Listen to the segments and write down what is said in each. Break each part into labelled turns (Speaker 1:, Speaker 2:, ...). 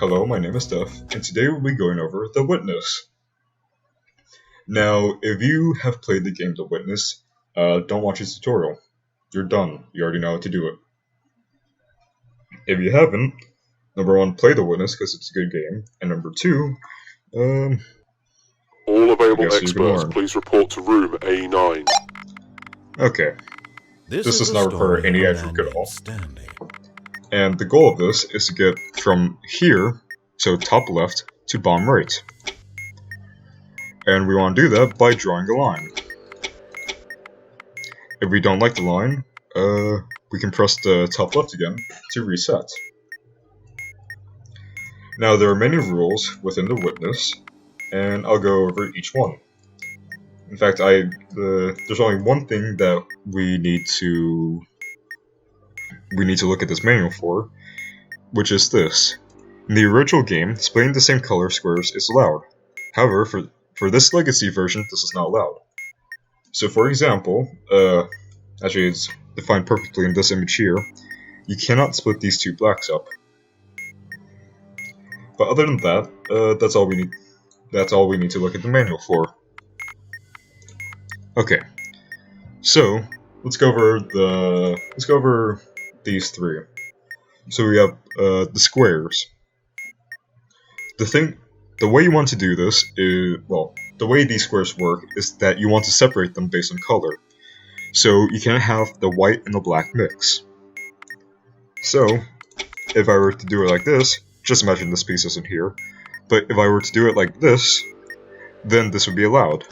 Speaker 1: Hello, my name is Steph, and today we'll be going over The Witness. Now, if you have played the game The Witness, don't watch this tutorial. You're done. You already know how to do it. If you haven't, number one, play The Witness because it's a good game, and number two,
Speaker 2: All available
Speaker 1: guess you can
Speaker 2: experts,
Speaker 1: learn.
Speaker 2: please report to room A9.
Speaker 1: Okay, this does not require any effort at all.
Speaker 3: Stanley.
Speaker 1: And the goal of this is to get from here, so top left, to bottom right. And we want to do that by drawing a line. If we don't like the line, we can press the top left again to reset. Now there are many rules within The Witness, and I'll go over each one. In fact, there's only one thing that we need to look at this manual for, which is this. In the original game, displaying the same color squares is allowed. However, for this legacy version, this is not allowed. So for example, actually it's defined perfectly in this image here, you cannot split these two blacks up. But other than that, that's all we need. That's all we need to look at the manual for. Okay, so let's go over these three. So we have the squares. The way you want to do this is, well, the way these squares work is that you want to separate them based on color. So you can't have the white and the black mix. So if I were to do it like this, just imagine this piece isn't here, but if I were to do it like this, then this would be allowed.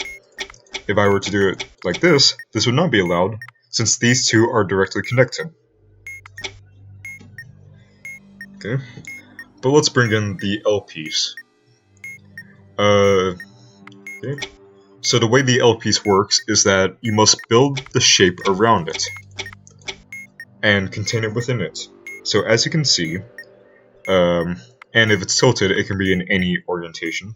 Speaker 1: If I were to do it like this would not be allowed, since these two are directly connected. Okay, but let's bring in the L piece. Okay. So the way the L piece works is that you must build the shape around it and contain it within it. So as you can see, and if it's tilted, it can be in any orientation.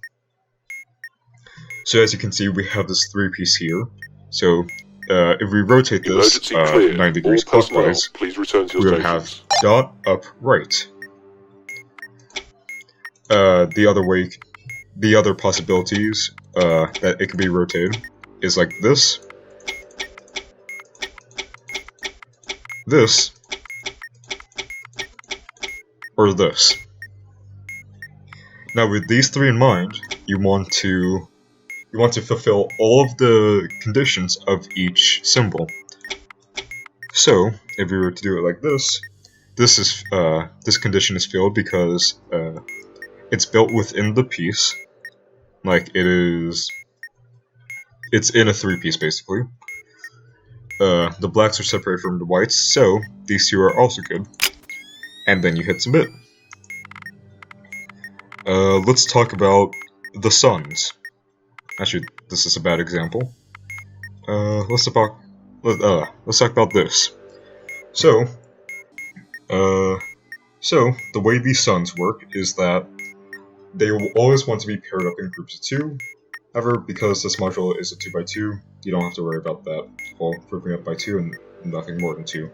Speaker 1: So as you can see, we have this 3-piece here. So if we rotate this 9 degrees clockwise,
Speaker 2: please return to your
Speaker 1: we would have dot up right. The other possibilities that it could be rotated is like this, this, or this. Now with these three in mind, you want to fulfill all of the conditions of each symbol. So if we were to do it like this, this condition is filled because it's built within the piece, like it's in a 3-piece basically. The blacks are separated from the whites, so these two are also good. And then you hit submit. Let's talk about the suns. Actually, this is a bad example. Let's talk about this. So the way these suns work is that they will always want to be paired up in groups of 2. However, because this module is a 2x2, you don't have to worry about that. Well, grouping up by 2 and nothing more than 2.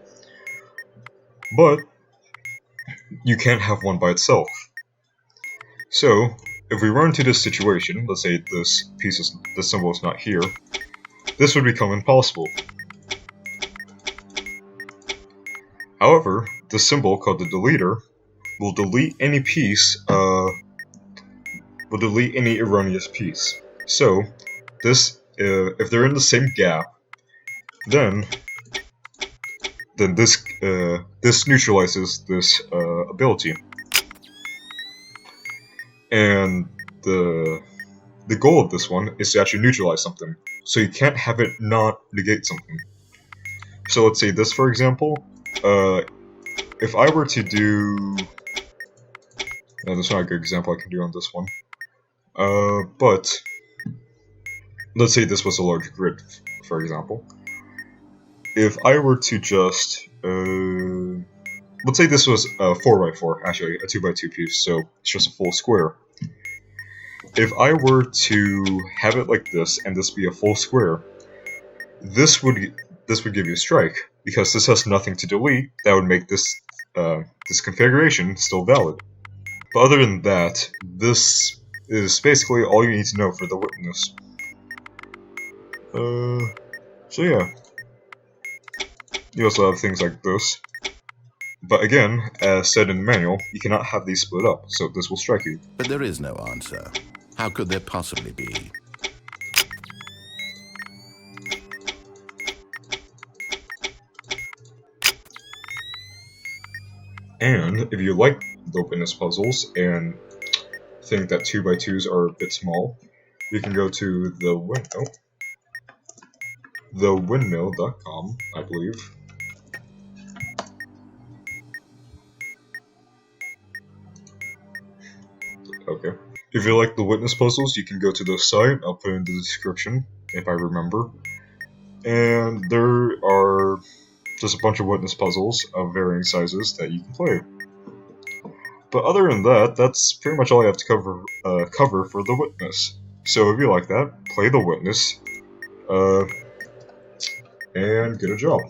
Speaker 1: But you can't have one by itself. So if we run into this situation, let's say this symbol is not here, this would become impossible. However, the symbol called the deleter will delete any any erroneous piece. So this, if they're in the same gap, then this neutralizes this ability. And the goal of this one is to actually neutralize something, so you can't have it not negate something. So let's say this, for example, if I were to do... No, that's not a good example I can do on this one. But let's say this was a large grid, for example. If I were to just... let's say this was a 4x4, actually, a 2x2 piece, so it's just a full square. If I were to have it like this, and this be a full square, this would give you a strike, because this has nothing to delete that would make this configuration still valid. But other than that, this is basically all you need to know for the witness. So yeah. You also have things like this. But again, as said in the manual, you cannot have these split up, so this will strike you.
Speaker 3: But there is no answer. How could there possibly be?
Speaker 1: And if you like the witness puzzles and think that 2x2s are a bit small, you can go to thewindmill.com, I believe. Okay. If you like the witness puzzles, you can go to the site. I'll put it in the description if I remember. And there are just a bunch of witness puzzles of varying sizes that you can play. But other than that, that's pretty much all I have to cover for the witness. So if you like that, play the witness, and get a job.